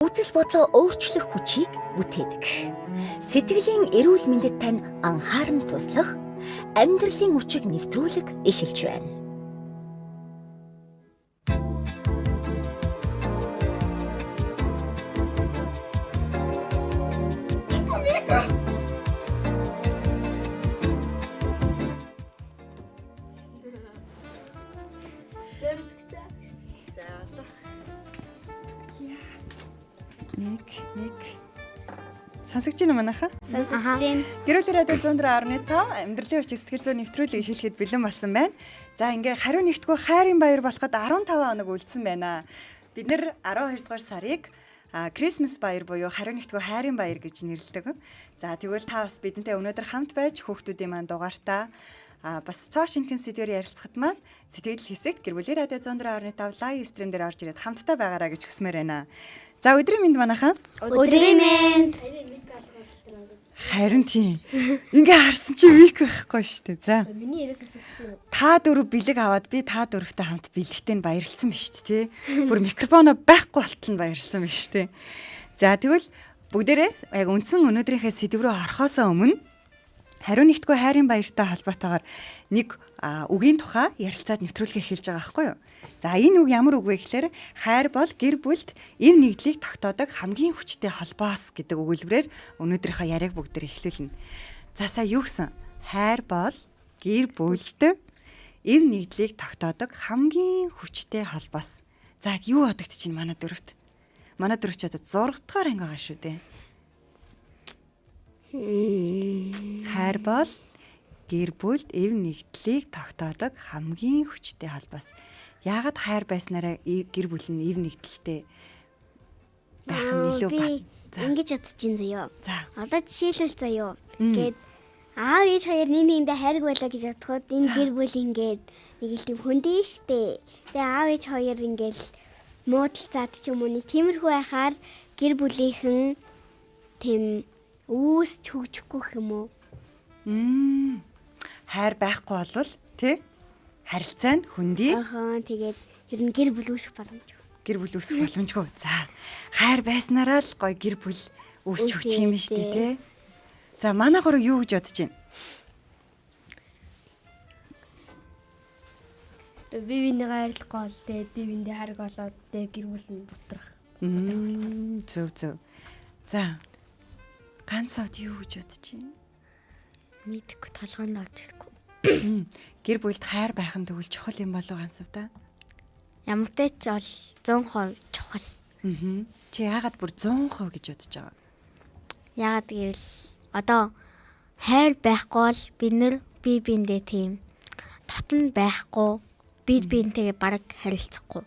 Үзэл бодлоо өөрчлөх хүчийг бүтээдэг. Сэтгэлийн эрүүл мэндэд тань анхааран туслах, амьдралын хүчийг нэвтрүүлэг эхэлж байна. Нэг сонсогч байна уу манайхаа? Сонсогч байна. Гэрүүл радио 104.5 амьдралын хүч сэтгэл зүйн нэвтрүүлэг эхлэхэд бэлэн болсон байна. За ингээ хариу нэгтгүү хайрын баяр болоход 15 хоног үлдсэн байна. Бид нэр 12 дугаар сарыг Christmas баяр буюу хариу нэгтгүү хайрын баяр гэж нэрлэдэг. За тэгвэл та бас бидэнтэй өнөөдөр хамт байж хүүхдүүдийн маань дугаартаа бас цоо шинхэн сэдвээр ярилцахад маань сэтгэл хэсэгт гэрүүл радио 104.5 лайв стрим дээр орж ирээд хамтдаа байгаараа гэж хүсмээр байна. За өдрийн мэнд манайхаа. Өдрийн мэнд. Харин тийм. Ингээ харсан чи вик байхгүй шүү дээ. За. Миний яриас сонсогдож байна. Та дөрөв бэлэг аваад би та дөрөвтэй хамт бэлэгтэй баярлсан биз дээ, тий. Бүр микрофоно байхгүй болтол нь баярлсан биз дээ. За тэгвэл бүгдээрээ яг үндсэн өнөөдрийнхээ сэдв рүү орохоосоо өмнө хариу нэгтгүй хайрын баяртай холбоотойгоор нэг үгийн тухай ярилцаад нэвтрүүлгээ эхэлж байгаа байхгүй юу? За энэ үг ямар үг вэ гэхээр хайр бол гэр бүлд эв нэгдлийг тогтоодог хамгийн хүчтэй холбоос гэдэг өгүүлбэрээр өнөөдрийнхөө яриаг бүгдээр эхлүүлнэ. За сая юу гэсэн? Хайр бол гэр бүлд эв нэгдлийг тогтоодог хамгийн хүчтэй холбоос. За юу бодогдож чинь манай дөрөвт? Манай дөрөвч одоо 6 дахь анги байгаа шүү дээ. Хайр бол гэр бүлд эв нэгдлийг тогтоодог хамгийн хүчтэй холбоос. Яагаад хайр байснараа гэр бүл нь эв нэгдэлтэй байх нь илүү бат. За ингэж бодож чинь заяа. За. Одоо жишээлбэл заяа. Ингээд аав ээж хоёр нэгэндээ хайрг байлаа гэж бодоход энэ гэр бүл ингээд нэг л тийм хөндөө штэ. Тэгээ аав ээж хоёр ингээд муудалцаад ч юм уу нэг тиймэрхүү байхаар гэр бүлийнхэн тийм үүсч хөгжихгүй юм уу? Хайр байхгүй болвол тий? Харилцаа нь хөндий. Тэгээд ер нь гэр бүл үүсэх боломжгүй. Гэр бүл үүсэх боломжгүй. За. Хайр байснараа л гоё гэр бүл үүсч хөгжих юм шүү дээ, тий? За, манай гурав юу гэж бодож байна? Би бинийг хайрлахгүй бол би биндээ харг болоод гэр бүл нь бутрах. Зөв. За. Ганцод юу гэж бодож байна? Мэдхгүй толгойн олжихгүй. Гэр бүлд хайр байх нь тэгвэл чухал юм болов ганцавта? Ямар ч бол 100% чухал. Чи яагаад бүр 100% гэж бодож байгаа? Яагаад гэвэл одоо хайр байхгүй бол бид нэр бие биендээ тийм дотн байхгүй бие биентэйгээ бараг харилцахгүй.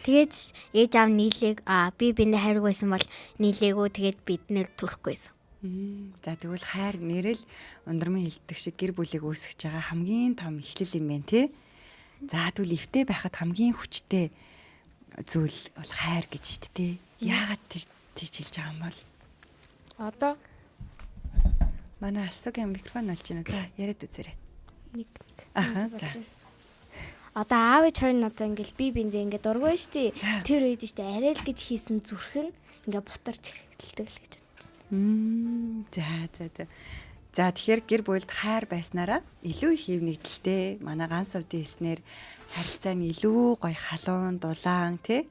Тэгээд ээж аав нийлээг бие биендээ хайрг байсан бол нийлээгөө тэгээд бид нэр төрөхгүйсэн. За тэгвэл хайр нэрэл ундрмын хэлдэг шиг гэр бүлийг үүсгэж байгаа хамгийн том эхлэл юм байна тий. За тэгвэл эвтэй байхад хамгийн хүчтэй зүйл бол хайр гэж шүү дээ. Яагаад тийж хэлж байгаа юм бол? Одоо манай асуугийн микрофон олж байна. За яриад үзээрэй. нэг За. Одоо аав ээж хоёр нь одоо ингээл би биндээ ингээд дургүй штий. Тэр үед штий арай л гэж хийсэн зүрхэн ингээд бутарч эхэлдэг л гэж бодсон. За. За тэгэхээр гэр бүлд хайр байснараа илүү их хэв нэгдэлтэй манай ганц овдын хэлснээр харилцаа нь илүү гоё халуун дулаан тий.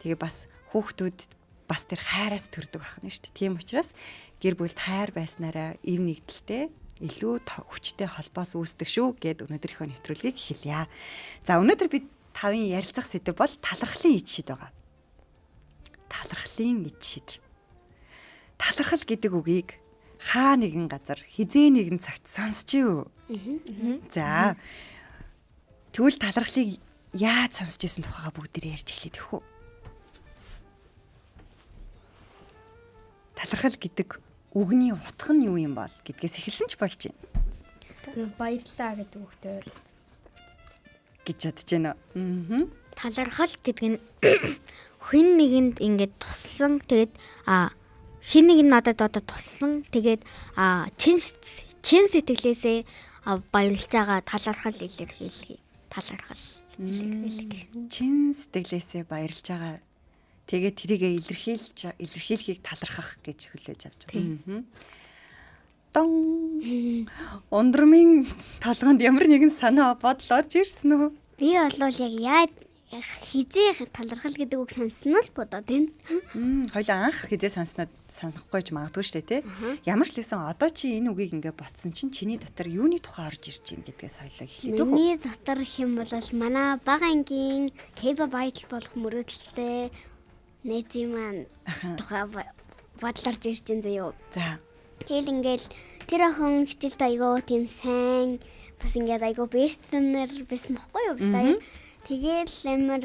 Тэгээ бас хүүхдүүд бас тэр хайраас төрдөг байна шүү дээ. Тийм учраас гэр бүлд хайр байснараа эв нэгдэлтэй илүү хүчтэй холбоос үүсдэг шүү гэд өнөөдрийнхөө нэвтрүүлгийг эхэлье. За өнөөдөр бид тавын ярилцах сэдэв бол талархлын ид шид байгаа. Талархлын ид шид. Талархал гэдэг үгийг хаа нэгэн газар хизээ нэгэн цагт сонсч юу? За. Тэгвэл талархлыг яаж сонсч ирсэн тухайга бүгдээр ярьж эхлэдэг хөө. Талархал гэдэг үгний утга нь юу юм бол гэдгээс эхэлсэн ч болж байна. Баярлалаа гэдэг үгтэй ойр гэж бодож байна уу? Талархал гэдэг нь хүн нэгэнд ингээд туссан тэгээд хин нэг нь надад одоо туссан тэгээд чин сэтгэлээсээ баярлж байгаа талархал илэрхийлхий. Талархал илэрхийлэх. Чин сэтгэлээсээ баярлж байгаа Тэгээд тэрийгэ илэрхийлхийг талархах гэж хүлээж авч байгаа. Дон. Ундрамын толгонд ямар нэгэн санаа бодол орж ирсэн үү? Би бол яг хизээ талархал гэдэг үг сонсноо л бодоод байна. Хоёлаа анх хизээ сонсноод санахгүй ч магадгүй шүү дээ, тий. Ямар ч лсэн одоо чи энэ үгийг ингээ ботсон чинь чиний дотор юуны тухай орж ирж байна гэдгээс хоёлаа хэлээд өгөө. Миний дотор хэм бол манай бага ангийн K-pop idol болох мөрөөдөлтэй Нэзи маань тухай бодол орж ирж байна заяо. За. Тэгэл ингээл тэр охин хичээлд айгаа тийм сайн бас ингээд айгаа бестнер байсан бохгүй юу битаа. Тэгэл амар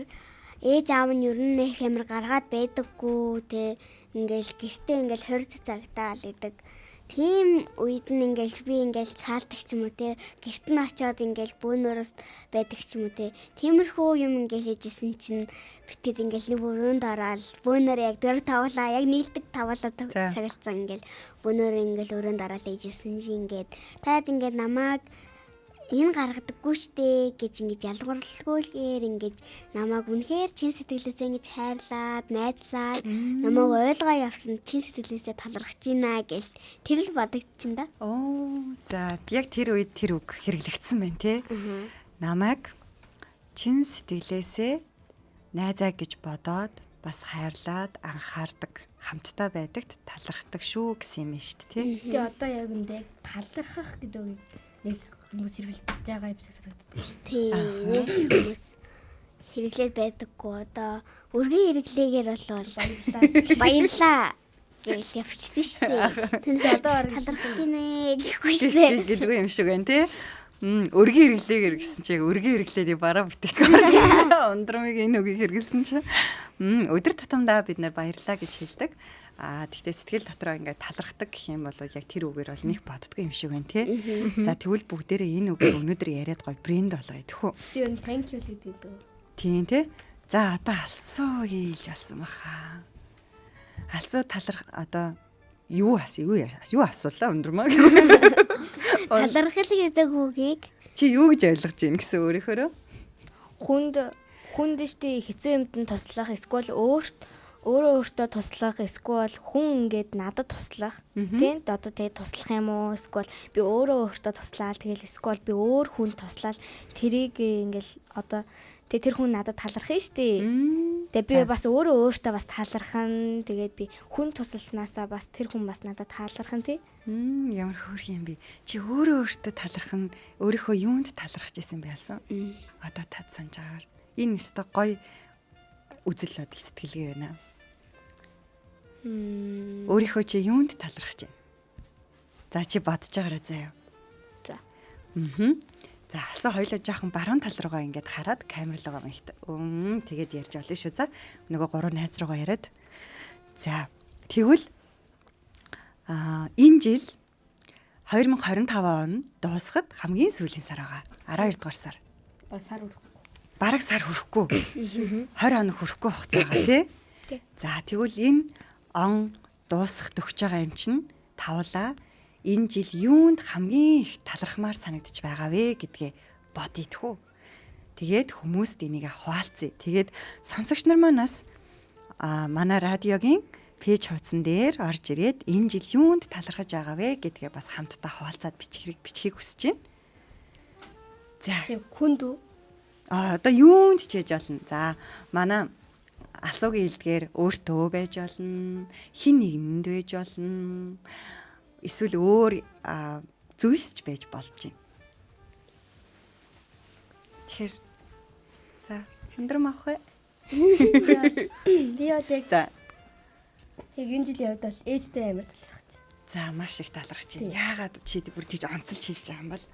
ээж аав нь ер нь их амар гаргаад байдаггүй те ингээл гэртээ ингээл 20 цагтаал идэг. Тийм үед нь ингээл би ингээл хаалдаг ч юм уу те гэрт нь очиод ингээл бөөнөрөөс байдаг ч юм уу те тиймэрхүү юм ингээл хийжсэн чинь битгэд ингээл нэг өрөөнд ороод бөөнөр яг дөр тавлаа яг нийлдэг тавлаа цагалцсан ингээл бөөнөр ингээл өрөөнд ороод хийжсэн чинь ингээд таад ингээд намайг энэ гаргадаггүй штэ гэж ингэж ялгуурлалгүйгээр ингэж намайг үнэхээр чин сэтгэлээсээ ингэж хайрлаад найзлаад намайг ойлгоо явсан чин сэтгэлээсээ талархаж байна гэл тэр л бодогдчихин да. Оо за яг тэр үед тэр үг хэрэглэгдсэн байна те. Намайг чин сэтгэлээсээ найзаа гэж бодоод бас хайрлаад анхаардаг хамтдаа байдагт талархдаг шүү гэсэн юм шүү дээ те. Гэтэ одоо яг үндэ талархах гэдэг үг нэг хүмүүс хэрэглэж байгаа юм шиг санагддаг шүү дээ. Тийм хүмүүс хэрэглээд байдаггүй одоо өргөн хэрэглээгээр болол баярлаа гэж явчихсан шүү дээ. Тэнд одоо талархаж байна гэхгүй шүү дээ. Гэлгүй юм шиг байна те. Өргөн хэрэглээгээр гэсэн чи өргөн хэрэглээд бараа бүтээгдэхүүн. Ундрамыг энэ үгийг хэрэглэсэн чи өдөр тутамдаа бид нэр баярлаа гэж хэлдэг. Тэгтээ сэтгэл дотроо ингээд талархдаг гэх юм бол яг тэр үгээр бол нэг боддгоо юм шиг байна тий. За тэгвэл бүгдээрээ энэ үгийг өнөөдөр яриад гоё брэнд болгоё тэхүү. Тийм thank you гэдэг. Тийм тий. За одоо алсуу хийлж алсан баха. Алсуу таларх одоо юу асуулаа ундрмаа. Талархал гэдэг үгийг чи юу гэж ойлгож байна гэсэн өөрийнхөө? Хүнд штэ хэцүү юмд нь туслах эсвэл өөртөө туслах эсвэл хүн ингээд надад туслах тийм одоо тэгээ туслах юм уу эсвэл би өөртөө туслаад тэгэл эсвэл би өөр хүнд туслаад тэрийг ингээл одоо тэр хүн надад талархна штэ. Тэгээ би бас өөртөө бас талархан тэгээд би хүн тусалснаасаа бас тэр хүн бас надад талархан тий. Ямар хөөрх юм бэ? Чи өөртөө талархан өөрийнхөө юунд талархаж исэн бэ алсан? Одоо тад санаж агаар. Энэ өстой гоё үзэл бодол сэтгэлгээ байна. Өөрийнхөө чи юунд талархаж байна? За чи бодож байгаарай заяа. За. За асуу хоёлоо жоохон баруун тал руугаа ингээд хараад камер руугаа мэгт. Тэгээд ярьж олно шүү. За нөгөө гурав найз руугаа яриад. За тэгвэл энэ жил 2025 он дуусахад хамгийн сүүлийн сар байгаа. 12 дугаар сар. Бараг сар хүрэхгүй. 20 хоног хүрэхгүй хугацаагаа тий. За тэгвэл энэ он дуусах төгсөж байгаа юм чинь тавлаа энэ жил юунд хамгийн их талархмаар санагдчих байгаа вэ гэдгээ бодъё тхүү. Тэгээд хүмүүст энийг хуваалцъя. Тэгээд сонсогч нар манаас манай радиогийн пэйж хуудсан дээр орж ирээд энэ жил юунд талархаж байгаа вэ гэдгээ бас хамтдаа хуваалцаад бичихийг хүсэж байна. За хүнд үү? Одоо юунд ч хийж болно. За манай асуугийн хэлдгээр өөртөө байж болно, хин нэгэнд байж болно. Эсвэл өөр зүйлс ч байж болж байна. Тэгэхээр за хөндрөм авах вэ? Би яг за яг энэ жилийн хувьд бол ээжтэй амар талархаж. За маш их талархаж байна. Яагаад чи бүр тийж онцолж хэлж байгаа юм бол?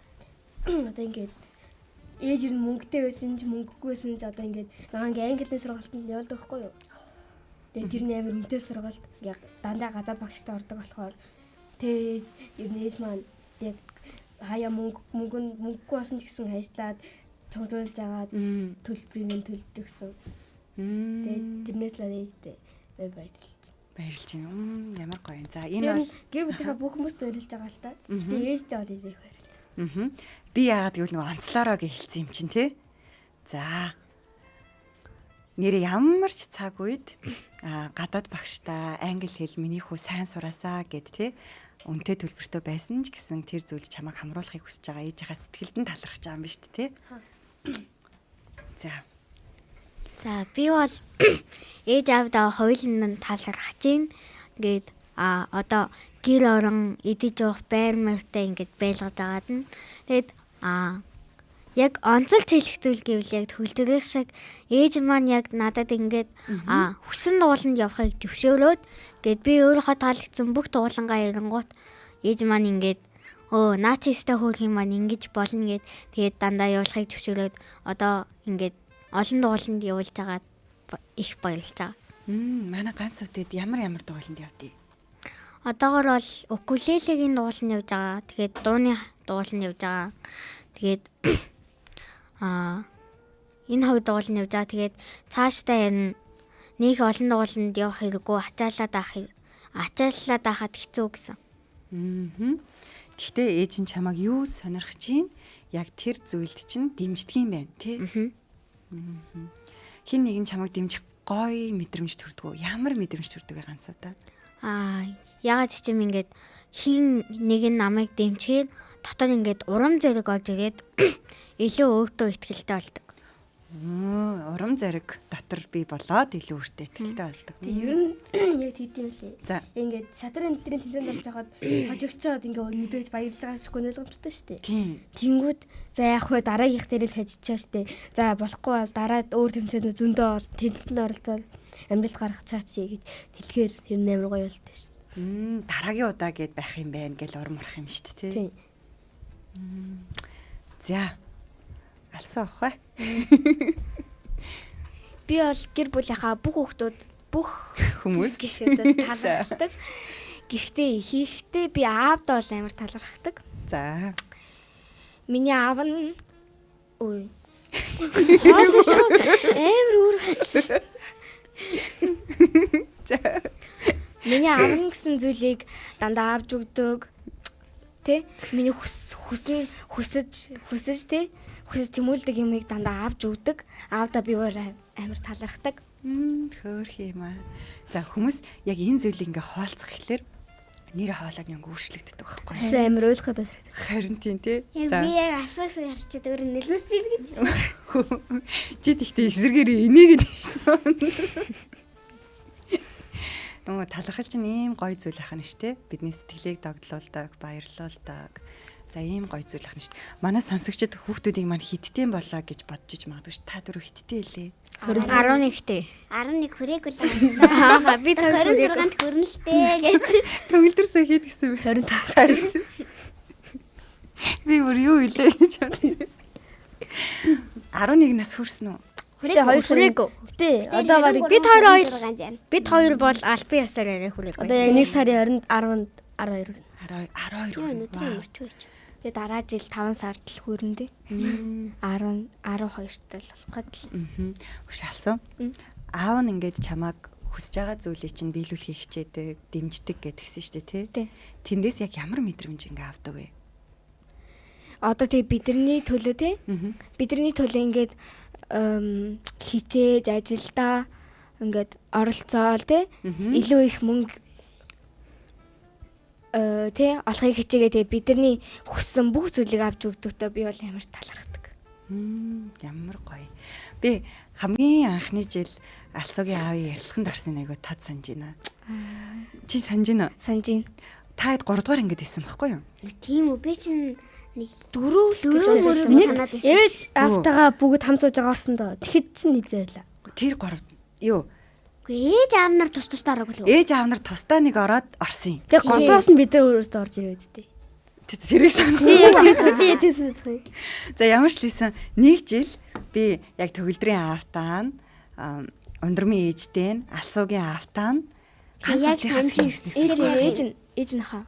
Одоо ингээд ээж юу мөнгөтэй байсан ч мөнгөгүйсэн ч одоо ингээд англи сургалтанд явуулдаг байхгүй юу? Тэгээ тэр нь амар үнэтэй сургалт яг дандаа гадаад багштай ордог болохоор тэр ээж маань яг хаяа мөнгөгүй болсон ч гэсэн хайжлаад цуглуулж агаад төлбөрийг төлдөг гэсэн. Тэгээ тэрнээс л ээжтэй баярлж байна. Ямар гоё. За энэ бол гэр бүлийнхаа бүх хүмүүст баярлж байгаа л та. Тэгээ ээжтэй бол их баярлж байгаа. Би яагаад гэвэл нөгөө онцлоороо гэж хэлсэн юм чинь тий. За нэрээ ямар ч цаг үед гадаад багштай англи хэл миний хүү сайн сураасаа гэд тий үнтэй төлбөртөө байсан ч гэсэн тэр зүйл чамайг хамруулахыг хүсэж байгаа ээжийнхээ сэтгэлд нь талархаж байгаа юм ба шүү дээ тий. За би бол ээж аавдаа хоёулын нь талархаж байна. Ингээд одоо гэр орон идэж уух байр маягтай ингээд байлгаж агаад нь. Тэгээд яг онцолж хэлэх зүйл гэвэл яг төлөвлөрөх шиг ээж маань яг надад ингээд хүссэн дууланд явахыг зөвшөөрөөд гээд би өөрийнхөө таалагдсан бүх дуулангаа ярингуут ээж маань ингээд наа чи өстэй хөөх юм маань ингэж болно гэд тэгээд дандаа явуулахыг зөвшөөрөөд одоо ингээд олон дууланд явуулж байгаа их баярлж байгаа. Манай ганц үтэд ямар дууланд явдгийг. Одоогор бол укулелегийн дууланд явж байгаа. Тэгээд дууны дууланд явж байгаа. Тэгээд энэ хоёр дууланд явж байгаа. Тэгээд цаашдаа ярина. Нэг олон дууланд явах хэрэггүй ачаалаад байхад хэцүү гэсэн. Гэхдээ ээж нь чамайг юу сонирхож чинь яг тэр зүйлд чинь дэмждэг юм байна тий. Хин нэг нь чамайг дэмжих гоё мэдрэмж төрдөг үү? Ямар мэдрэмж төрдөг вэ ганц удаа? Ягаад ч юм ингээд хин нэг нь намайг дэмжихээр дотор ингээд урам зэрэг олж ирээд илүү өөртөө ихтгэлтэй болдог. Урам зэрэг дотор би болоод илүү өөртөө ихтгэлтэй болдог. Тэг ер нь яг тийм лээ. За. Ингээд шатрын энтрийн тэнцэнд орж хагаад хожигчоод ингээд мэдээж баярлж байгаа ч ойлгомжтой шүү дээ. Тийм. Тэнгүүд за яг хөө дараагийнх дээр л хажичаа штэ. За болохгүй бол дараад өөр тэмцээнд зөндөө бол тэмцээнд оролцоод амьдралд гарах чаач гэж хэлэхээр ер нь амар гоё болтой шүү. Дараагийн удаа гээд байх юм байна гэж орморох юм шүү дээ тий. За. Алсан ах бай. Би бол гэр бүлийнхаа бүх хүүхдүүд бүх хүмүүс гişүүдэд талархдаг. Гэхдээ ихэнхдээ би аавдаа бол амар талархдаг. За. Миний аав нь хоол шүү амар өөрчлөлт. За. Миний аав нь гэсэн зүйлийг дандаа авч өгдөг. Тэ? Миний хүсэж тэмүүлдэг юмыг дандаа авч өгдөг. Аавдаа би амар талархдаг. Хөөх юм аа. За хүмүүс яг энэ зүйлийг ингээ хоолцох ихлээр нэр хоолойг ингээ өөрчлөгддөг байхгүй юу? Амар ойлгоход байна. Харин тийм тий. За. Би яг асуусан харчаад өөр нь нэлмэсэр гэж. Чи тэгтээ эсэргээр энийгээд шүү. Нөгөө талархал чинь ийм гоё зүйл ахна штэ. Бидний сэтгэлийг догдлуулдаг, баярлуулдаг. За ийм гоё зүйл ахна штэ. Манай сонсогчид хүүхдүүдийг маань хиттэй болоо гэж бодож иж магадгүй ш. Та дөрөв хиттэй лээ. 11-тэй. 11 хүрээгүй л байна. Би 26-нд хүрнэлтэй гэж. Төгөлдөрсөө хийд гэсэн би 25. Би бүр юу илээ гэж бодсон. 11 нас хүрсэн үү? Хүрээгүй. Гэтэ одоо барыг бид хоёр бол альбан ёсоор арай хүрээгүй. Одоо яг 1 сарын 20-нд 12. Тэгээ дараа жил 5 сард л хүрнэ дээ. 12-т л болох гэдэг. Хөш алсан. Аав нь ингээд чамааг хүсэж байгаа зүйлийг чинь биелүүлэхийг хичээдэг, дэмждэг гэдгсэн шүү дээ, тий? Тэндээс яг ямар мэдрэмж ингээ авдаг вэ? Одоо тэгээ бидний төлөө тий? Бидний төлөө ингээд хичээж ажилдаа ингээд оролцоол тий? Илүү их мөнгө тий олохыг хичээгээ тэгээ бидний хүссэн бүх зүйлийг авч өгдөгтөө би бол ямар талархдаг. Ямар гоё. Би хамгийн анхны жил Алсуугийн аавын ярилцлаганд орсон айгу тод санаж байна. Чи санаж байна уу? Санаж байна. Та хэд 3 дугаар ангид исэн баггүй юу? Тийм үү би чинь нэг 4 санаад байсан. Ээж автагаа бүгд хамт сууж байгаа орсон доо. Тэгэхэд чинь нийзээ байла. Тэр 3 юу? Ээж аав нар тус-тусдаа ороогүй л үү? Ээж аав нар тусдаа нэг ороод орсон юм. Тэгээ голоос нь бид нар өөрөөсөө орж ирээд дээ. Тэрийг санах. Би тийм. За ямар ч лсэн нэг жил би яг төгөлдрийн аавтаа ундрмын ээжтэй нь Алсуугийн аавтаа нь яг санаж ээж нь хаа.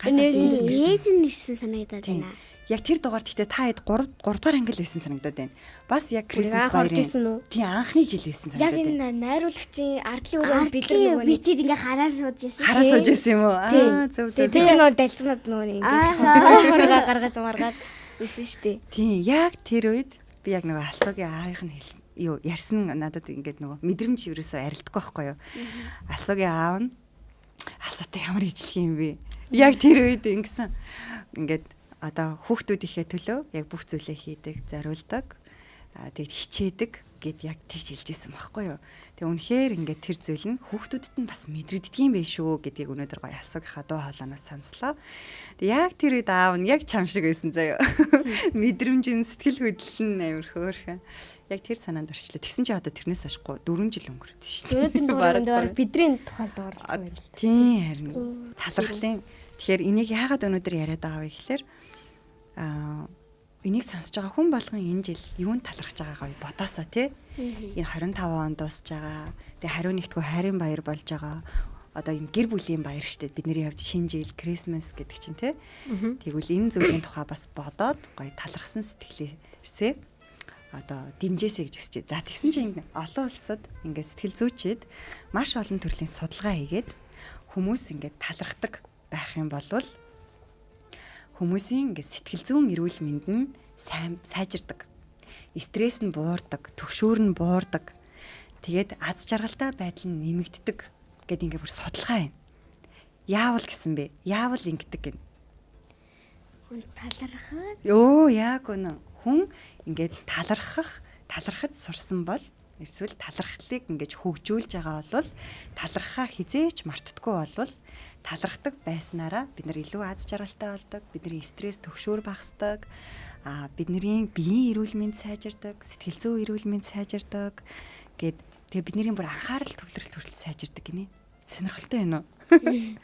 ээж нь ирсэн санагдаад байна. Яг тэр дугаар гэхдээ та хэд 3 дугаар анги л байсан санагдаад байна. Бас яг Крисмас баярын. Тийм анхны жил байсан санагдаад байна. Яг энэ найруулагчийн ардлын өрөө бэлэг нөгөө битэд ингээ хараа сууж ирсэн. Хараа сууж ирсэн юм уу? Зөв. Тэр нөгөө далцнууд нөгөө ингээ гаргаж маргаад ирсэн шүү дээ. Тийм яг тэр үед би яг нөгөө Алсуугийн аавынх нь хэлсэн. юу ярьсан надад ингээд нөгөө мэдрэмж ерөөсөө арилдахгүй байхгүй юу. Асуугийн аав нь асуутай ямар ижлэх юм бэ? Яг тэр үед ингэсэн. Ингээд одоо хүүхдүүдийнхээ төлөө яг бүх зүйлээ хийдэг, зориулдаг, тэгэд хичээдэг гэд яг тэгж хэлжсэн байхгүй юу. Тэгээ үнэхээр ингээд тэр зүйл нь хүүхдүүдэд нь бас мэдрэгддэг юм биш үү гэдгийг өнөөдөр гоё асуугийнхаа дуу хоолойноос сонслоо. Тэгээ яг тэр үед аав нь яг чам шиг байсан заяа. Мэдрэмж нь сэтгэл хөдлөл нь амар хөөрхөн. Яг тэр санаанд орчлоо. Тэгсэн чи одоо тэрнээс хойш 4 жил өнгөрөөд шүү дээ. Өнөөдөр дугаар бидний тухай дугаарлаж байна л. Тийм харин талархлын. Тэгэхээр энийг яагаад өнөөдөр яриад байгаа вэ гэхээр энийг сонсож байгаа хүн болгон энэ жил юунд талархаж байгаагаа бодоосоо тий. Энэ 25 он дуусж байгаа. Тэгээ хариу нэгтгүй хайрын баяр болж байгаа. Одоо энэ гэр бүлийн баяр штэ бидний хувьд шинэ жил, Крисмас гэдэг чинь тий. Тэгвэл энэ зүйлийн тухай бас бодоод гоё талархсан сэтгэлээсээ одоо дэмжээсэй гэж хүсэж. За тэгсэн чинь олон улсад ингээд сэтгэл зүйчид маш олон төрлийн судалгаа хийгээд хүмүүс ингээд талархдаг байх юм бол хүмүүсийн ингээд сэтгэл зүйн эрүүл мэнд нь сайн сайжирдаг. Стресс нь буурдаг, төгшүүр нь буурдаг. Тэгээд аз жаргалтай байдал нь нэмэгддэг гэдэг ингээд бүр судалгаа юм. Яавал гэсэн бэ? Яавал ингэдэг гин. Хүн талархаад. Йоо яг үнэн. Хүн ингээд талархаж сурсан бол эсвэл талархлыг ингээд хөгжүүлж байгаа бол талархаа хизээч мартдаггүй бол талархдаг байснараа бид нар илүү аз жаргалтай болдог, бидний стресс төгшөөр багасдаг, бидний биеийн эрүүл мэнд сайжирдаг, сэтгэл зүйн эрүүл мэнд сайжирдаг гэд тэгээ бидний бүр анхаарал төвлөрөлт хүртэл сайжирдаг гинэ. Сонирхолтой байна уу?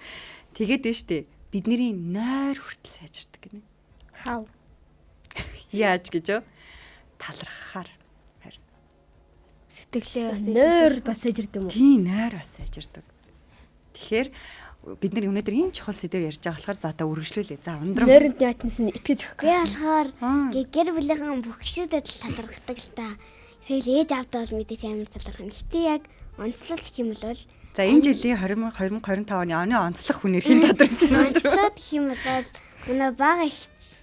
Тэгээд дээ штэ бидний нойр хүртэл сайжирдаг гинэ. Хав. Яаж гэж талархахаар Сэтгэлээ бас Нойр бас сайжирдаг юм уу? тийм нойр бас сайжирдаг. Тэгэхээр бид нар өнөөдөр ийм чухал сэдв ярьж байгаа болохоор за одоо үргэлжлүүлээ. За ундрам. Нойронд яатнаас нь итгэж өгөх. би болохоор гэр бүлийнхэн бүх гişүүдэд талархдаг л та. Тэгэл ээж аавдаа бол мэдээж амар талархна. Гэтэ яг онцлол гэх юм бол За энэ жилийн 2025 оны онцлог хүнээр хэн тодорч байна? онцлоод гэх юм бол манай бага ихч.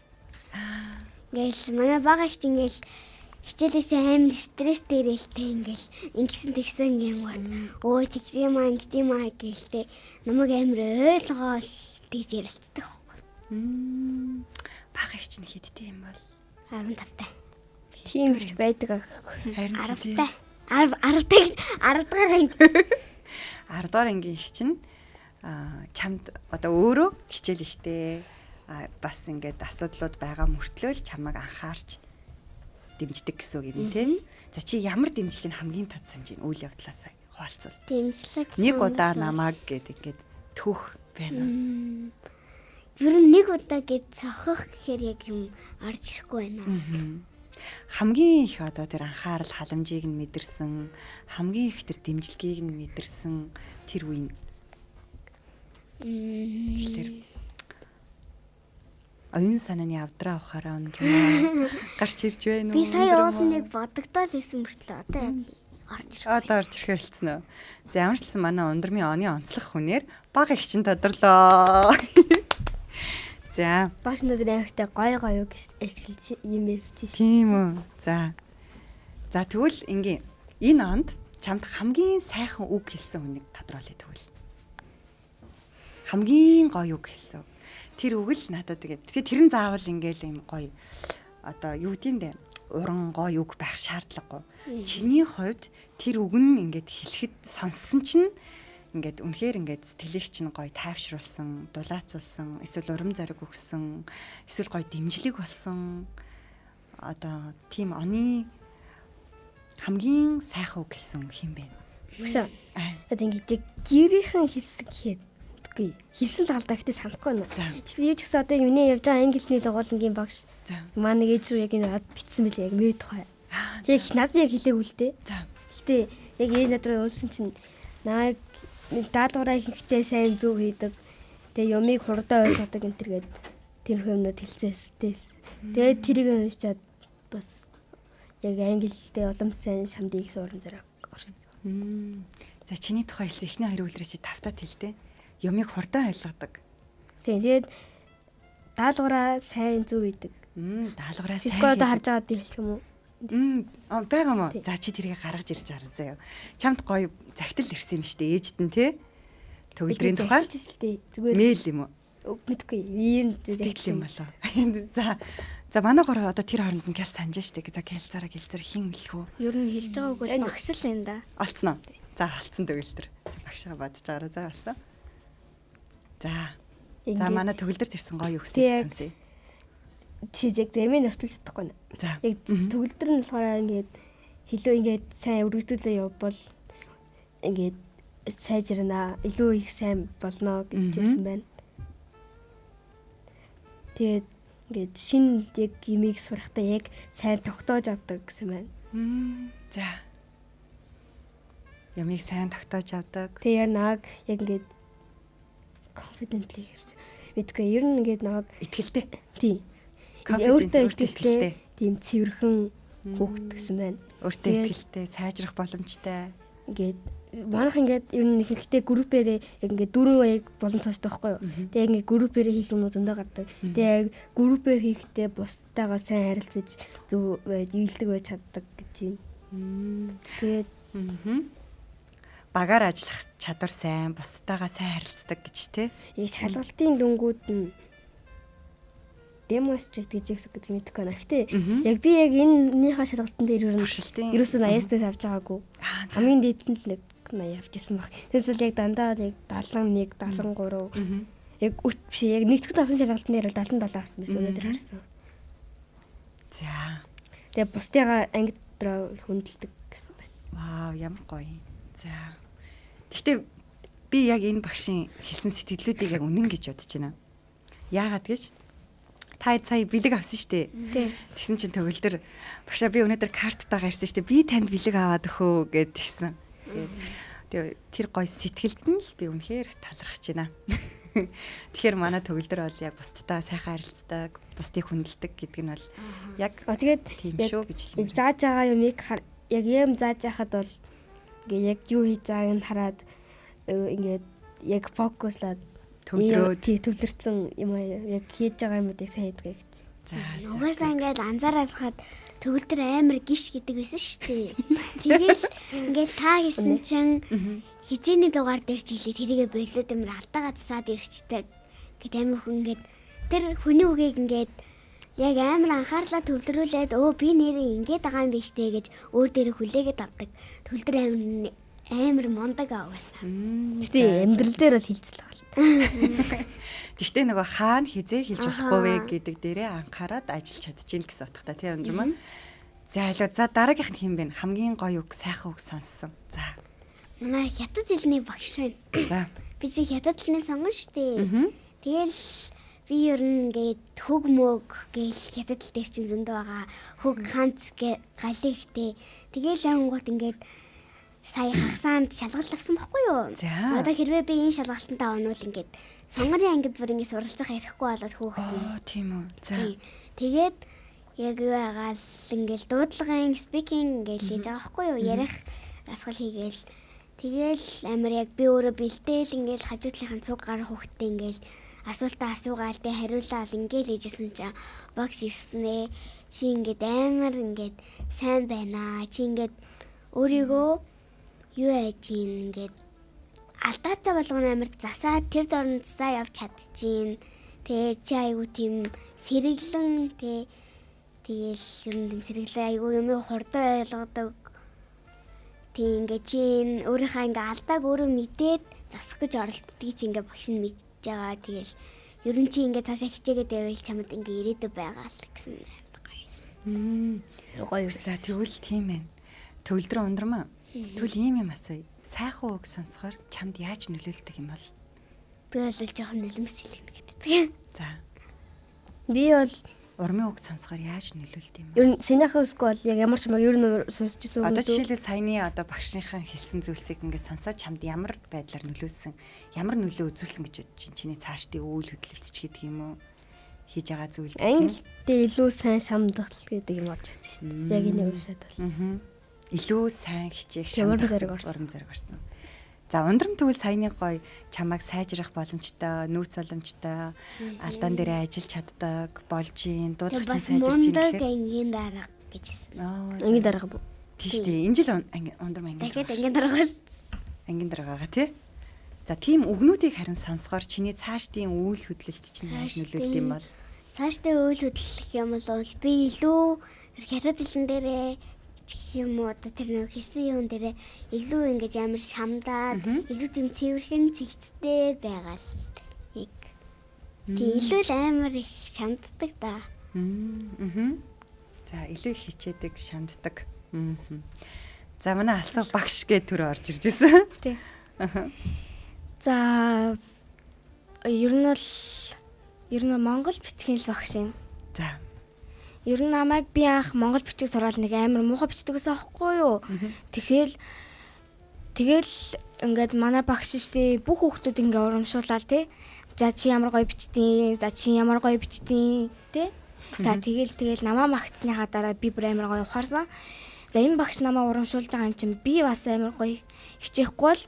Ингээл манай бага ихч ингээл хичээлээсээ амар стресстэй ирэлтэй ингээл ингэсэн тэгсэн гэмгот өө тэгдэм аа ингэдэм аа гэлтэй намайг амар ойлгоол тэгж ярилцдаг байхгүй. Бага их чинь хэдтэй юм бол 15 таа. Тийм их байдаг. харин 10 таа. 10 дахь анги. 10 дугаар ангийн их чинь чамд одоо өөрөө хичээл ихтэй бас ингээд асуудлууд байгаа мөртлөө чамайг анхаарч дэмждэг гэсэн үг юм тийм. За чи ямар дэмжлэг хамгийн тод санаж байна үйл явдлаасаа хуваалцвал. Дэмжлэг. Нэг удаа намайг гэдэг ингээд түүх байна уу? Ер нь нэг удаа гэд цохох гэхээр яг юм орж ирэхгүй байна. Хамгийн их одоо тэр анхаарал халамжийг нь мэдэрсэн, хамгийн их тэр дэмжлэгийг нь мэдэрсэн тэр үе. Тэгэхээр оюун санааны авдраа авахаараа өндөр гарч ирж байна уу? Би сая уулныг бодогдоол исэн мөртлөө одоо яг орж ирэхгүй. Одоо орж ирэх хэлсэн үү? За ямар ч гэсэн манай ундрмын оны онцлог хүнээр бага их чинь тодорлоо. За Бааш өнөөдөр амигтай гой гоё ашиглаж юм ярьж шээ. тийм үү. За тэгвэл ингийн энэ онд чамд хамгийн сайхан үг хэлсэн хүнийг тодруулъя тэгвэл. Хамгийн гоё үг хэлсэн. Тэр үг л надад тэгээд тэр нь заавал ингээл юм гоё одоо юу гэдэм бэ? Уран гоё үг байх шаардлагагүй. Чиний хувьд тэр үг нь ингээд хэлэхэд сонссон чинь ингээд үнэхээр ингээд сэтгэлийг чинь гоё тайвшруулсан, дулаацуулсан, эсвэл урам зориг өгсөн, эсвэл гоё дэмжлэг болсон. Одоо тийм оны хамгийн сайхан үг хэлсэн хүн юм бэ? Өшөө. Одоо ингээд гэрийнхэн хэлсэн гэхэд үгүй. Хэлсэн л алдаа гэхдээ санахгүй байна. Тэгэхээр юу ч гэсэн одоо юуны явж байгаа англи хэлний дагуулангийн багш. За. Манай ээж рүү яг энэ битсэн мэл яг мэд тухай. Яг надад яг хэлээгүй л дээ. За. Гэтэ яг ээж над руу уулсан чинь намайг даалгавраа хийхдээ сайн зүг хийдэг. Тэгээ юмыг хурдан ойлгодог энэ төргээд тэр хүмүүд хэлцээстэй. Тэгээд тэрийг уншаад бас яг англи хэлтэй улам сайн шамдыг суурин зэрэг орсон. За чиний тухай хэлсэн эхний хоёр үлрээ чи тавтаад хэлдэ. Юмыг хурдан ойлгодог. Тийм тэгээд даалгавраа сайн зүг хийдэг. Даалгавраа сайн. Эсвэл одоо харж байгаад би хэлэх юм уу? Байгаа мó. За чи тэрийг гаргаж ирж байгаа заяа. Чамд гоё загтал ирсэн юм штэ ээжд нь тий. Төгөлдрийн тухай зүгээр мэйл юм уу? мэдгүй ийм Сэтгэл юм болоо. За манай гор одоо тэр хооронд нь гяс санаж штэ. За гэлцаараа хин хэлэх үү? ер нь хэлж байгааг бол багшил энэ да. Олцсон уу? За олцсон төгөлдөр. За багшаа бодож байгаараа за болсон. За манай төгөлдөрт ирсэн гоё өгсөн сонсъё. Чи яг дэмээ нортуулж чадахгүй нэ. За. Яг төгөлдөр нь болохоор ингээд илүү ингээд сайн өргөжлүүлээ явбал ингээд сайжирнаа, илүү их сайн болно гэж хэлсэн байна. Тэгээд ингээд шинэ яг гимиг сурахдаа яг сайн тогтоож авдаг гэсэн байна. За. Ямиг сайн тогтоож авдаг. Тэгээд яг ингээд confidently гэж мэдгүй ер нь ингээд нэг Итгэлтэй. тийм. Өөртөө итгэлтэй, тийм цэвэрхэн хүүхэд гэсэн байна. Өөртөө итгэлтэй, сайжрах боломжтой. Ингээд манайх ингээд ер нь хэрэгтэй группээрээ яг ингээд дөрөв яг болон цааштай байхгүй юу. Тэгээ ингээд группээрээ хийх юм уу зөндөө гардаг. Тэгээ яг группээр хийхдээ бусдаагаа сайн харилцаж зөв ийлдэг байж чаддаг гэж байна. Тэгээд Багаар ажиллах чадвар сайн, бусдаагаа сайн харилцдаг гэж тий. яг шалгалтын дүнгууд нь demonstrate гэж гэдэг юм мэдхгүй байна. Гэтэ яг би яг энэнийхээ шалгалтын дээр ерөөсөө 80-аас авч байгаагүй. Хамгийн дээд нь л 80 авчихсан баг. Тэрээс л яг дандаа яг 71, 73 яг өт биш яг нэгтгэж авсан шалгалтын дээр 77 авсан байсан өнөөдөр харсан. За. Тэгээ бусдыгаа ангид дотроо их хүндэлдэг гэсэн байна. Вау, ямар гоё. За. Гэхдээ би яг энэ багшийн хэлсэн сэтгэлдлүүдийг яг үнэн гэж бодож байна. Яагаад гэж? Та сая бэлэг авсан шүү дээ. Тийм. Тэгсэн чинь төгөлдөр багшаа би өнөөдөр карттайгаа ирсэн шүү дээ. Би танд бэлэг аваад өгөө гэд тэгсэн. Тэгээ тэр гоё сэтгэлд нь л би үнэхээр талархаж байна. Тэгэхээр манай төгөлдөр бол яг бусдаа сайхан харилцдаг, бусдыг хүндэлдэг гэдэг нь бол яг Тэгээд тийм шүү гэж хэлмээр. зааж байгаа юмыг яг юм зааж яхад бол ингээ яг юу хийж байгааг нь хараад ингээд яг фокуслаад төвлөрсөн юм яг хийж байгаа юмудыг сайн хийдэг гэж. За. Угаасаа ингээд анзаараад хахад төгөлдөр амар гიშ гэдэг байсан шүү дээ. Тэгэл ингээд та хийсэн чинь хизээний дугаар дээр ч хэлээ тэрийгэ болоод амар алдаагаа засаад ирэхчтэй. Гэт амар хүн ингээд тэр хүний үгийг ингээд яг амар анхаарлаа төвлөрүүлээд би нэрээ ингээд байгаа юм биш үү гэж өөр дээрээ хүлээгээд авдаг. Төгөлдөр амар мондаг аваасаа. Тийм амьдрал дээр бол хэлцэл байна. Гэхдээ нөгөө хаана хизээ хэлж болохгүй вэ гэдэг дээрээ анхаарад ажиллаж чадчихээн гэсэн утгатай тийм өндөр маань. За дараагийнх нь хэм бэ? Хамгийн гоё үг, сайхан үг сонссон. За. Манай хятад хэлний багш байна. За. Би чи хятад хэлний сонгон штэ. Тэгэл би ер нь ингээд хөг мөг гээл хятад хэл дээр чинь зөндөө байгаа. Хөг ганц галихтэй. Тэгэл ангууд ингээд сая хагасаанд шалгалт авсан байхгүй юу? За. Одоо хэрвээ би энэ шалгалтантаа онвол ингээд сонгорын ангид бүр ингээд суралцах ярихгүй болоод хөөхт юм. Тийм үү. За. Тэгээд яг юу ягаал ингээд дуудлагын speaking ингээд хийж байгаа байхгүй юу? Ярих асгал хийгээл. Тэгэл амар яг би өөрөө бэлдээл ингээд хажуудлынхаа цуг гарах хөөхтэй ингээд асуултаа асуугаал тэ хариулаал ингээд хийжсэн чинь бокс ирснэ. Чи ингээд амар ингээд сайн байна. Чи ингээд өөрийгөө юу яаж ийн ингээд алдаатай болгоно амар засаад тэр дорн засаа явж чадчихин. Тэгээ чи айгу тийм сэргэлэн тэгэл ер нь тийм сэргэлэн айгу юм хурдан ойлгодог. Тэг ингээд чи өөрийнхөө ингээд алдааг өөрөө мэдээд засах гэж оролддгийг чи ингээд багш нь мэдж байгаа. Тэгэл ер нь чи ингээд цаашаа хичээгээд байвал чамд ингээд ирээдүй байгаа л гэсэн юм. Гоё. За тэгвэл тийм ээ. Төгөлдөр ундрмаа. Тэгвэл ийм юм асууя. Сайхан үг сонсохоор чамд яаж нөлөөлдөг юм бол? Би бол жоохон нулимс хэлнэ гэдэг. За. Би бол Урмын үг сонсохоор яаж нөлөөлд юм бэ? ер нь сэнийхээ үсгүй бол яг ямар ч юм ер нь сонсч ирсэн үг. Одоо жишээлбэл саяны одоо багшийнхаа хэлсэн зүйлсийг ингээд сонсоод чамд ямар байдлаар нөлөөлсөн, ямар нөлөө үзүүлсэн гэж бодож чинь чиний цаашдын үйл хөдлөлт ч гэдэг юм уу? Хийж байгаа зүйл Англид илүү сайн шамдал гэдэг юм орж ирсэн шүү дээ. Яг энэ уушаад бол. Илүү сайн хичээх урам зориг орсон. За ундрам тэгвэл саяны гоё чамайг сайжрах боломжтой, нөөц боломжтой, алдаан дээрээ ажиллаж чаддаг, болж ийн, дуудлагч сайжирч ийн гэхээр ангийн дарга гэж хэлсэн. Ангийн дарга бо. Тийш дээ. Энэ жил ундрам анги. Дахиад ангийн дарга бол Ангийн дараагаа тий. За тийм үгнүүдийг харин сонсохоор чиний цаашдын үйл хөдлөлт чинь яаж нөлөөлд юм бол? цаашдаа үйл хөдлөх юм бол би илүү хятад хэлэн дээрээ гэх юм уу одоо тэр нэг хийсэн юм дээрээ илүү ингэж амар шамдаад илүү тийм цэвэрхэн цэгцтэй байгаа л нэг. Тэг илүү л амар их шамддаг да. За илүү их хичээдэг, шамддаг. За манай алсаа багш гэ төр орж ирж байсан. Тий. За ер нь Монгол бичгийн л багш юм. За. Ер нь намайг би анх монгол бичиг сураал нэг амар муухай бичдэг гэсэн аахгүй юу. Тэгэл ингээд манай багш штэ бүх хүүхдүүд ингээ урамшуулаад тий. За чи ямар гоё бичдیں۔ За чи ямар гоё бичдیں۔ Тий. Та тэгэл намаа магтсныхаа дараа би бүр амар гоё ухаарсан. За энэ багш намаа урамшуулж байгаа юм чинь би бас амар гоё хичээхгүй л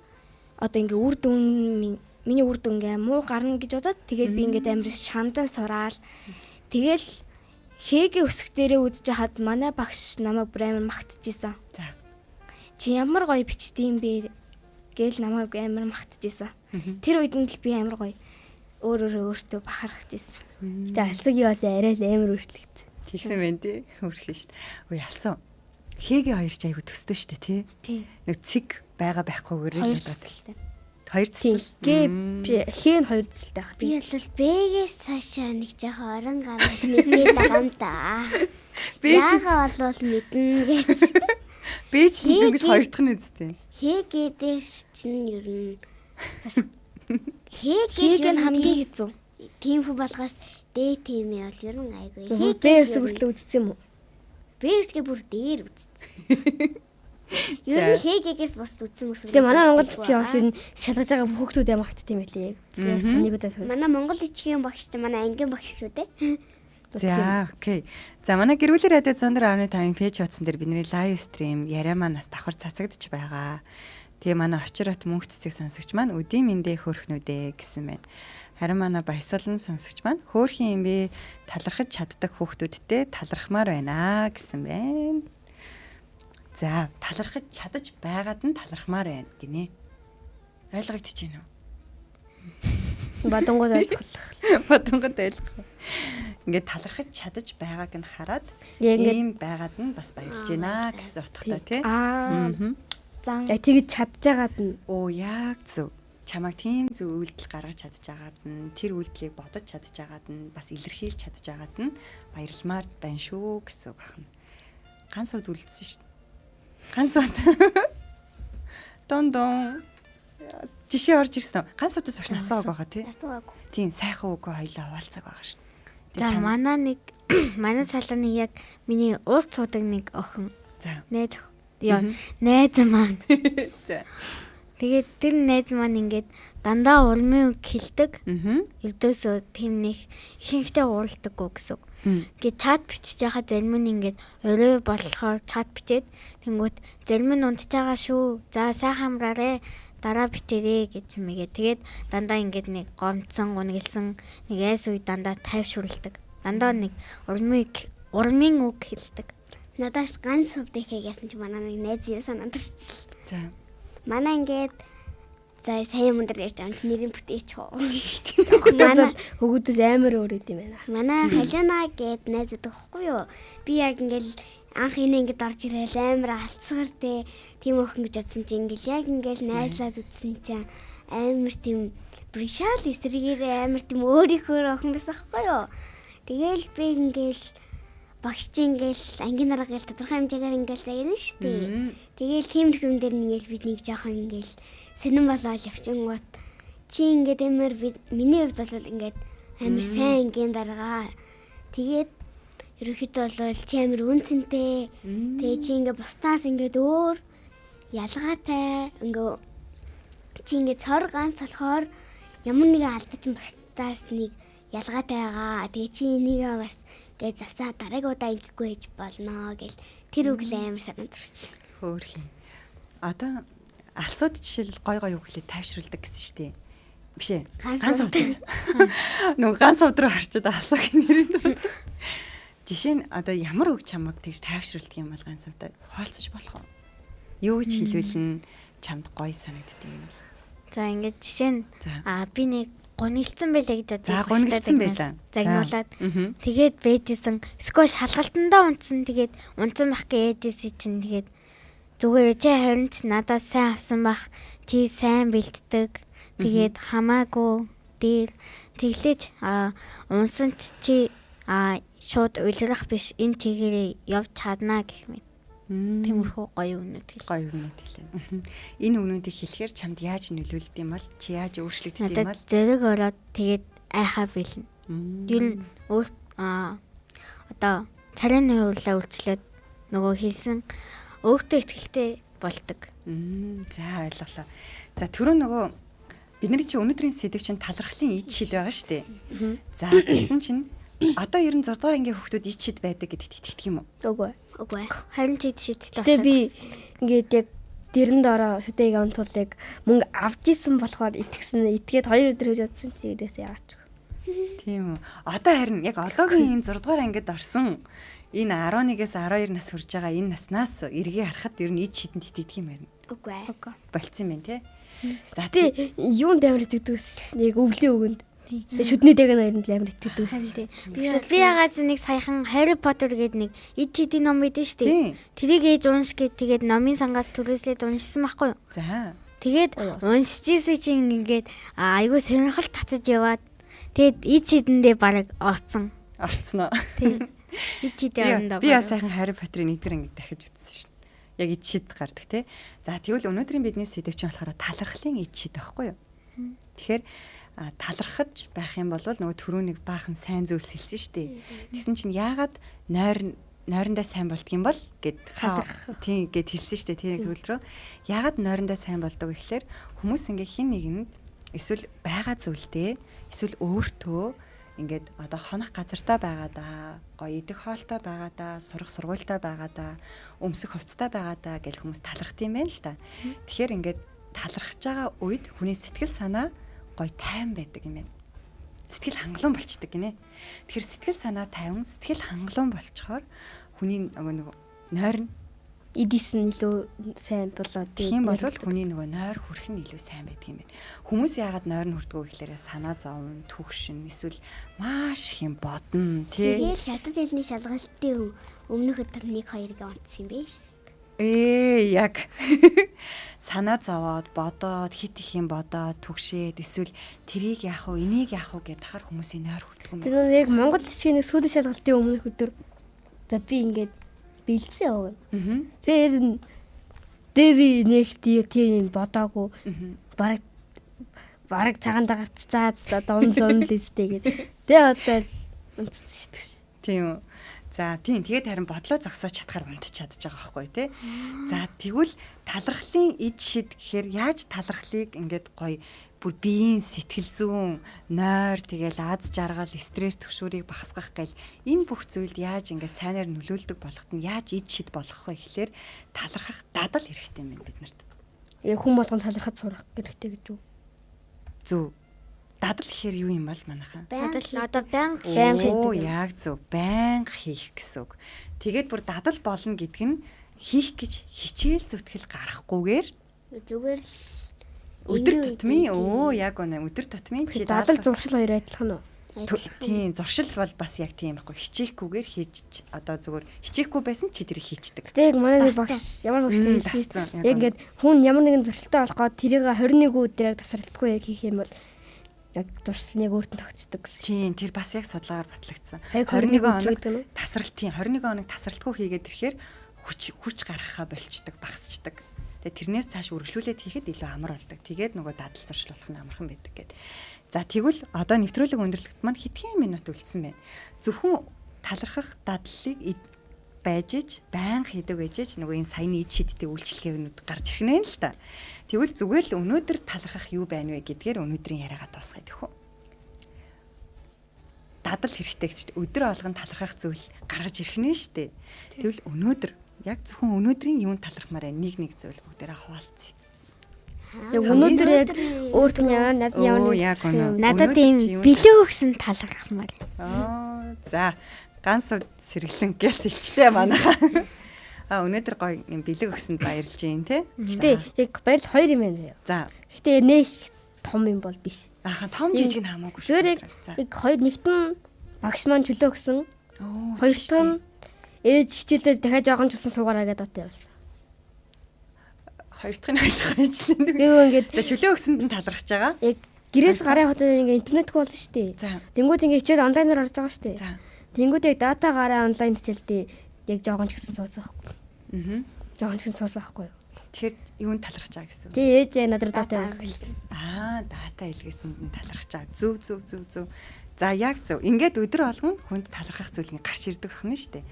одоо ингээ үр дүн миний үр дүн ингээ муу гарна гэж бодоод тэгээд би ингээ амар шандан сураал. Тэгэл Хээгийн үсэг дээрээ үзэж хаад манай багш намайг бүр амар магтжижсэн. За. Чи ямар гоё бичдэм бэ гээл намайг амар магтжижсэн. Тэр үед нь л би амар гоё өөртөө бахархажсэн. За алсагийн бол арай л амар өөрчлөгд. Тэгсэн байх тий. Хөрхөн шүү дээ. Үй алсан. Хээгийн хоёр ч айгу төстэй шүү дээ тий. Тий. Нэг цэг байгаа байхгүйгээр Хоёр л цэцэлтэй. Хоёр цэцэл. Хийн хоёр цэцэлтэй ах. Би бол бэгээс цаашаа нэг жоохон орон гараад мэдээд байгаа юм да. Яага бол мэднэ гэж. Би ч ингэж хоёр дахь нь үздэй. Хээгээ дээр чинь ер нь бас Хээг нь хамгийн хэцүү. тийм хүү болгоос дээ тийм ээ бол ер нь айгүй. Бэ өсөг хүртэл үзсэн юм уу? Бэгсгээ бүр дээр үзсэн. Ер нь хээгээс бос үзсэн өсөг. Тэгээ манай Монгол бичгийн багш ер нь шалгаж байгаа хүүхдүүд юм агт тийм байлээ. Яг соныг удаа сонс. Манай Монгол бичгийн багш чинь манай ангийн багш шүү дээ. За окей. За манай гэрүүлэр радио 104.5 пэйж утсан дээр бидний лайв стрим яриа маань бас давхар цацагдж байгаа. Тэгээ манай очир хот мөнх цэцэг сонсогч маань өдийн мэндэ хөөрхнүүдээ гэсэн байна. Харин манай баясгалан сонсогч маань хөөрхийн юм бэ талархаж чаддаг хүүхдүүдтэй талархмаар байна гэсэн байна. За талархаж чадаж байгаад нь талархмаар байна гинэ. Ойлгогдож байна уу? Бадангууд ойлгох. Бадангууд ойлгох. Ингээд талархаж чадаж байгааг нь хараад ийм байгаад нь бас баярлж байна гэсэн утгатай тий. Зан Яг тэгж чадчихагаад нь Оо яг зөв. Чамайг тийм зөв үйлдэл гаргаж чадчихагаад нь тэр үйлдэлийг бодож чадчихагаад нь бас илэрхийлж чадчихагаад нь баярлмаар байна шүү гэсэн үг байна. Ганц сууд үлдсэн шүү. Ганц сууд. Дон. Жишээ орж ирсэн. Ганц суудаас өгч насааг байгаа тий. Асуугаагүй. Тийм сайхан үг хоёлаа хуваалцаг байгаа шин. За манай цалааны яг миний уулз суудаг нэг охин. За. Найз маань. За. Тэгээд тэр найз маань ингээд дандаа урмын үг хэлдэг. Элдөөсөө тийм нэг ихэнхдээ уурлдаггүй гэсэн. Ингээд чат бичиж яхад зарим нь ингээд орой болохоор чат бичээд тэнгүүт зарим нь унтж байгаа шүү. За сайхан амраарэ. Дараа бичээрэй гэж юмгээ. Тэгээд дандаа ингээд нэг гомцсон, гунгэлсэн нэг айс үе дандаа тайвшруулдаг. Дандаа нэг урмын үг хэлдэг. Надаас ганц хувь дэхэгсэн чи манай нэг найз юу санаад орчихлоо. За. Манай ингээд за сайн мөндөр ярьж байгаа чи нэрийн бүтээч хоо. манай хөгөөдөөс амар өөр идэм байна. Манай Халина гээд найз байдаг хгүй юу? Би яг ингээл анх ингэ орж ирээл амар алцгаар тийм өхөн гэж бодсон чи ингээл яг ингээл найзлаад үтсэн чи амар тийм бришал эсрэгээр амар тийм өөрийнхөө өхөн байсан хгүй юу? Тэгээл би ингээл багш чи ингээл ангийн дарга гээл тодорхой хэмжээгээр ингээл загнана штэ. Тэгээл тийм юм дээр нэгэл бид нэг жоохон ингээл сэрэн болоод явчихгоот чи ингээд амар миний хувьд бол ингээд амар сайн ангийн дарга. Тэгээд ерөөхдөө бол чи амар үнцэнтэй. Тэгээ чи ингээд бусдаас ингээд өөр ялгаатай ингээ чи ингээд цор ганц болохоор ямар нэгэн алдаж бусдаас нэг ялгаатай байгаа. Тэгээ чи энийг бас гэж засаа дараагийн удаа ингэхгүй хийж болно гэл тэр үг л амар санаад орчих. Хөөх юм. Одоо алсууд жишээл гой гой үг хэлээ тайвшруулдаг гэсэн шүү дээ. Биш ээ. Ганц сууд. Нүг ганц сууд руу харчаад алсаагийн нэрээр. Жишээ нь одоо ямар үг чамайг тэгж тайвшруулдаг юм бол ганцхан хаалцаж болох уу? Юу гэж хэлвэл нь чамд гоё санагддаг юм бол. За ингээд жишээ нь би нэг гунилсан байлаа гэж За гунилсан байлаа. Загнуулаад тэгээд бэжсэн эсвэл шалгалтандаа унтсан тэгээд унтсан байх гэж ээжээсээ чинь тэгээд зүгээр чи харин ч надаас сайн авсан бах чи сайн бэлддэг тэгээд хамаагүй дээр тэглэж унсан чи шууд уйлрах биш энэ чигээрээ явж чадна гэх мэт. Тиймэрхүү гоё өгнүүд хэл. Гоё өгнүүд хэлээ. Энэ өгнүүдийг хэлэхээр чамд яаж нөлөөлд юм бол чи яаж өөрчлөгддөг юм бол зэрэг ороод тэгээд айхаа бэлнэ. Юу н одоо царайны хуулаа үйлчлээд нөгөө хэлсэн өөртөө ихтэй болдог. За ойлголоо. За түрүү нөгөө бидний чи өнөөдрийн сэдв чинь талархлын ид шид байгаа шүү дээ. За тэгсэн чинь одоо ер нь 6 дугаар ангийн хүүхдүүд ид шид байдаг гэдэгт итгэдэг юм уу? Үгүй. Харин ч ид шидтэй. Гэтэ би ингээд яг дэрэнд ороо шүтэйг онтул яг мөнгө авч исэн болохоор итгээд 2 өдөр гэж бодсон чи ирээс яач. Тийм үү. Одоо харин яг одоогийн энэ 6 дугаар ангид орсон энэ 11-ээс 12 нас хүрж байгаа энэ наснаас эргээ харахад ер нь ид шидэнд итгэдэг юм байна. Үгүй. Болцсон юм тий. За тий юунд амар итгэдэг вэ? Яг өвлийн үгэнд. Тэгээ шүдний дэг нь амар итгэдэг вэ? Би ягаад нэг саяхан Harry Potter гэдэг нэг ид шидийн ном мэдэн штэ. Тэрийг ээж унш гэд тэгээд номын сангаас түрээслээд уншсан байхгүй юу? За. Тэгээд уншижсэн чинь ингээд айгүй сонирхол татаж яваад тэгээд ид шидэндээ бараг орцсон. Орцсноо. Тийм. Ид шидийн орондоо. Би бас сайхан Harry Potter-ийн нэгдэр ангид дахиж үзсэн шин. Яг ид шид гардаг тий. За тэгвэл өнөөдрийн бидний сэдв чинь болохоор талархлын ид шид байхгүй юу? Тэгэхээр талархаж байх юм бол нөгөө түрүүнийг баахан сайн зүйлс хэлсэн шүү дээ. Тэгсэн чинь яагаад нойрондоо сайн болдго юм бол гэд тийм гэд хэлсэн шүү дээ. Тэр төгөлдрөө яагаад нойрондоо сайн болдог гэхлээр хүмүүс ингээ хин нэгэнд эсвэл байгаа зүйлдээ эсвэл өөртөө ингээд одоо хонох газартаа байгаа даа, гоё идэх хоолтой байгаа даа, сурах сургуультай байгаа даа, өмсөх хувцастай байгаа даа гэл хүмүүс талархт юм байна л да. Тэгэхээр ингээд талархаж байгаа үед хүний сэтгэл санаа гоё тайван байдаг юм байна. Сэтгэл хангалуун болчдөг гинэ. Тэгэхээр сэтгэл санаа тайван, сэтгэл хангалуун болчхоор хүний нөгөө нойр нь Эдис нь илүү сайн болоод тийм бол хүний нөгөө нойр хүрэх нь илүү сайн байдаг юм байна. Хүмүүс яагаад нойр нь хүрдгөө гэхээр санаа зовн, түгшин, эсвэл маш их юм бодно, тий. Тэгээд хятад хэлний шалгалтын өмнөх өдөр 1-2-ыг онцсон юм биш. Яг санаа зовоод бодоод хит их юм бодоод түгшээд эсвэл тэрийг яах вэ, энийг яах вэ гэдээ хахаар хүмүүсийн нойр хүрдэг юм. Тэр яг Монгол хэсгийн нэг сүүлийн шалгалтын өмнөх өдөр за би ингээд бэлдсэн яваа. Тэр Дэви нэгт тийм бодоогүй. Бараг цагаан дагаццаа дон листэй гэдэг. Тэгээ одоо унтсан шүү дээ. Тийм үү. За тийм тэгээд харин бодлоо зогсоож чадхаар унтч чадж байгаа байхгүй тий. За тэгвэл талархлын ид шид гэхээр яаж талархлыг ингээд гоё бүр биеийн сэтгэл зүйн нойр тэгэл аз жаргал стресс төвшүүрийг багасгах гэл энэ бүх зүйлд яаж ингээд сайнаар нөлөөлдөг болоход нь яаж ид шид болох вэ гэхлээр талархах дадал хэрэгтэй юм байна биднэрт. Яг хүн болгон талархаж сурах хэрэгтэй гэж үү? Зөв. Дадал гэхээр юу юм бол манайхаа? Дадал одоо байнга яг зөв. Байнга хийх гэсэн үг. Тэгээд бүр дадал болно гэдг нь хийх гэж хичээл зүтгэл гарахгүйгээр Зүгээр л өдөр тутмын яг үнэ өдөр тутмын чи дадал зуршил хоёр адилхан уу? Тийм зуршил бол бас яг тийм байхгүй хичээхгүйгээр хийж одоо зүгээр хичээхгүй байсан чи тэрийг хийчдэг. Тэг яг манай нэг багш ямар багш хэлсэн. Яг ингээд хүн ямар нэгэн зуршилтай болох гоо тэрийг 21 өдрээр тасралтгүй яг хийх юм бол яг зуршлыг өөртөө тогтцдог гэсэн. Тийм тэр бас яг судалгаагаар батлагдсан. 21 хоног тасралт тийм 21 хоног тасралтгүй хийгээд ирэхээр хүч гаргахаа болчдөг багасчдаг. Тэгээ тэрнээс цааш үргэлжлүүлээд хийхэд илүү амар болдог. Тэгээд нөгөө дадал зуршил болох нь амархан байдаг гэд. За тэгвэл одоо нэвтрүүлэг өндөрлөгт маань хэдхэн минут үлдсэн байна. Зөвхөн талархах дадлыг байж иж байнга хийдэг байж иж нөгөө энэ саяны ид шидтэй үйлчлэгээнүүд гарч ирэх нэ л та. Тэгвэл зүгээр л өнөөдөр талархах юу байна вэ гэдгээр өнөөдрийн яриагаа дуусгая тэхүү. Дадал хэрэгтэй гэж өдөр болгон талархах зүйл гаргаж ирэх нэ штэ. Тэгвэл өнөөдөр яг зөвхөн өнөөдрийн юунд талархмаар байна нэг зүйл бүгдээрээ хуваалцъя. Яг өнөөдөр яг өөрт нь яг надад ийм бэлэг өгсөн талархмаар. За ганц сэргэлэн гэс илчлээ манайхаа. Өнөөдөр гоё юм бэлэг өгсөнд баярлж байна те. Гэтэ яг баярлал 2 юм байна. За. Гэтэ нэг том юм бол биш. Ахаа том жижиг нь хамаагүй шүү. Зүгээр яг 2 нэгт нь багш маань чөлөө өгсөн. Хоёр дахь нь ээж хичээлээ дахиад жоохон ч усан суугаараа гэдэг дата явуулсан. Хоёр дахь нь ойлгох ажлын. Юу ингээд за чөлөө өгсөнд нь талархаж байгаа. Яг гэрээс гарын хотод ингээ интернет болно шүү дээ. За. Тэнгүүд ингээ хичээл онлайнаар орж байгаа шүү дээ. За. Тэнгүүд яг дата гараа онлайн хичээлдээ яг жоохон ч гэсэн суусан байхгүй. Жоохон ч гэсэн суусан байхгүй юу? Тэгэхээр юунд талархаж байгаа гэсэн үг? Тий ээж яг надад дата явуулсан. Дата илгээсэнд нь талархаж байгаа. Зөв. За яг зөв. Ингээд өдөр болгон хүнд талархах зүйл ингээ гарч ирдэг байна шүү дээ.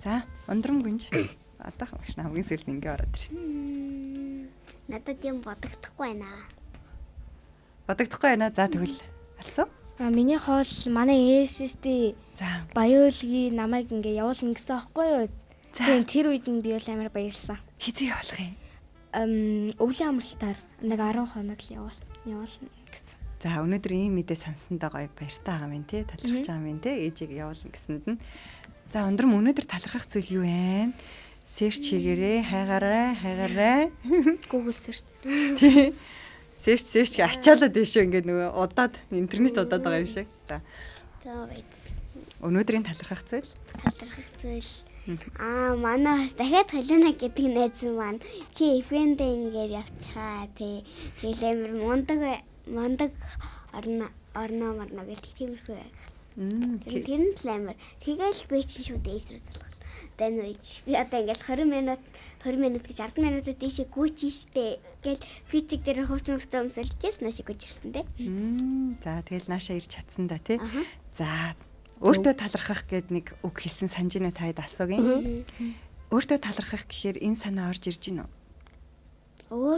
За, ундрам гүнж. Одоо маш хамгийн сүүлд ингээ ороод ир. Надад юм бодогдохгүй байна. Бодогдохгүй байна. За тэгвэл алсуу. Миний хоол манай ээж штий. За. Баяуулгийн намайг ингээ явуулна гэсэн аахгүй юу? Тийм тэр үед нь би бол амар баярлсан. Хизээ явуулах юм? Өвлийн амралтаар нэг 10 хоног л явуулна гэсэн. За өнөөдөр ийм мэдээ сонссондоо гоё баяртай байгаа юм тий. Талархаж байгаа юм тий. Ээжийг явуулна гэсэнд нь. За ундрам өнөөдөр талархах зүйл юу вэ? Сэрч хийгээрээ хайгаарай. Google search. Тий. Сэрч ачаалаад биш үү ингээд нөгөө удаад интернет удаад байгаа юм шиг. За. За байц. Өнөөдрийн талархах зүйл? Талархах зүйл. Манай бас дахиад Халина гэдэг найз маань чи FM-д ингээд явчихаа тий. Тэгэл мундаг орноо марна гэл тиймэрхүү. Тэр нь л амар. Тэгэл би чинь шууд ээж рүү залгав. Тэн үеч би одоо ингээд 20 минут гэж 10 минутад дэшээ гүйч штэ. Гэл физик дээр хөвч өмсөлчихс наашиг гүйч ирсэн те. За тэгэл нааша ирж чадсан да тий. За өөртөө талархах гэд нэг үг хэлсэн санаж байна таад асуугийн. Өөртөө талархах гэхээр энэ санаа орж ирж гинөө.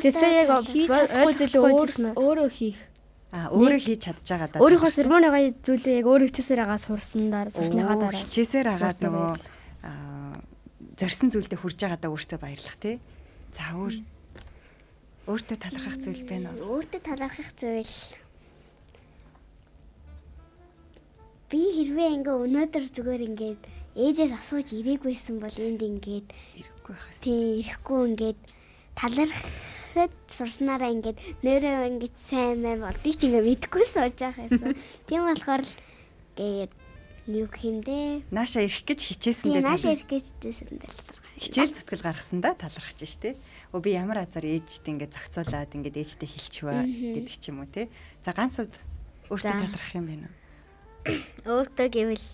Тэсээ яг өөрөө хийх. Өөрөө хийж чадж байгаа даа. Өөрийнхөө сермоныгаа зүйлээ яг өөрөө хичээсээр агаа сурсныхаа дараа. Хичээсээр агаад нөгөө зорьсон зүйлдээ хүрж байгаа даа өөртөө баярлах тий. За өөртөө талархах зүйл байна уу? Өөртөө талархах зүйл. Би хэрвээ ингээ өнөөдөр зүгээр ингээд ээжээс асууж ирээгүйсэн бол энд ингээд ирэхгүй байхаас. Тий, ирэхгүй ингээд талархахад сурснараа ингээд нэрээ ингээд сайн мэн бол би ч ингээ мэдгүй сууж байгаа байсан. Тийм болохоор л ингээд юу хэмдэ. Нааша ирэх гэж хичээсэндээ нааша ирэх гэж хичээсэндээ талархах. Хичээл зүтгэл гаргасандаа талархаж штэ. Би ямар азар ээжтэй ингээд зохицуулаад ингээд ээжтэй хэлчихвэ гэдэг ч юм уу те. За ганцуд өөртөө талархах юм байна уу? Өөртөө гэвэл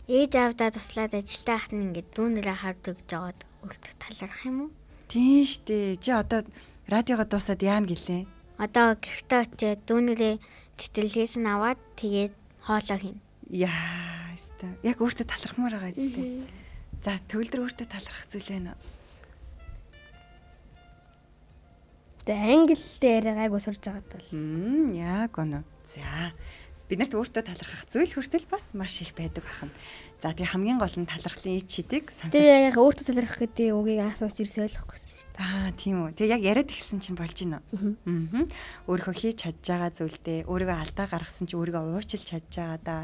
ээж аавдаа туслаад ажилдаа ахна ингээд дүүнэрээ хардаг жагаад өөртөө талархах юм уу? Тийм штэ. Чи одоо радиого дуусаад яана гэлээ? Одоо гэртээ очиад дүүнэрээ тэтгэлгээс нь аваад тэгээд хоолоо хийнэ. Яа, өстой. Яг өөртөө талархмаар байгаа үстэй. За төгөлдөр өөртөө талархах зүйл байна уу? Тэ англи дээр гайгүй сурж байгаа тал. Яг оноо. За биднэрт өөртөө талархах зүйл хүртэл бас маш их байдаг бахан. За тэгээ хамгийн гол нь талархлын ич чидэг сонсож. Тэгээ яг өөртөө талархах гэдэг үгийг асууж ирс ойлгохгүйсэн шүү дээ. Тийм үү. Тэгээ яг яриад эхэлсэн чинь болж байна уу? Өөрийнхөө хийж чадж байгаа зүйлдээ өөрийгөө алдаа гаргасан чи өөрийгөө уучлж чадж байгаа да.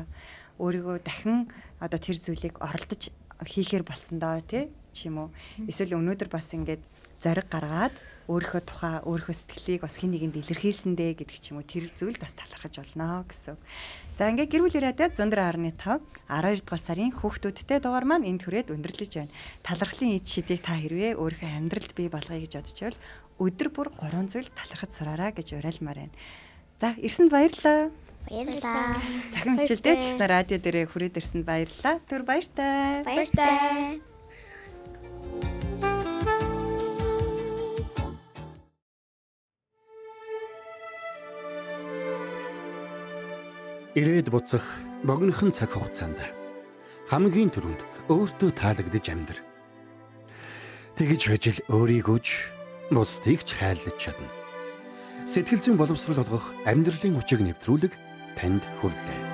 Өөрийгөө дахин одоо тэр зүйлийг оролдож хийхээр болсон доо тий ч юм уу. Эсвэл өнөөдөр бас ингээд зориг гаргаад өөрийнхөө тухай өөрийнхөө сэтгэлийг бас хин нэгэнд илэрхийлсэндээ гэдэг ч юм уу тэр зүйл бас талархаж болно гэсэн. За ингээд гэр бүл ирээдээ 104.5 12 дугаар сарын хүүхдүүдтэй дугаар маань энд хүрээд өндөрлөж байна. Талархлын ид шидийг та хэрвээ өөрийнхөө амьдралд бий болгоё гэж бодож байвал өдөр бүр 3 зүйл талархаж сураарай гэж уриалмаар байна. За ирсэнд баярлалаа. Баярлалаа. Захин хичээлдээ ч гэсэн радио дээрээ хүрээд ирсэнд баярлалаа. Түр баяртай. Баяртай. Ирээд буцах богинохон цаг хугацаанд хамгийн түрүүнд өөртөө таалагдж амьдр. Тэгж байж л өөрийгөө ч бусдыг ч хайрлаж чадна. Сэтгэл зүйн боловсрол олгох амьдралын хүчийг нэвтрүүлэг танд хүрэлээ.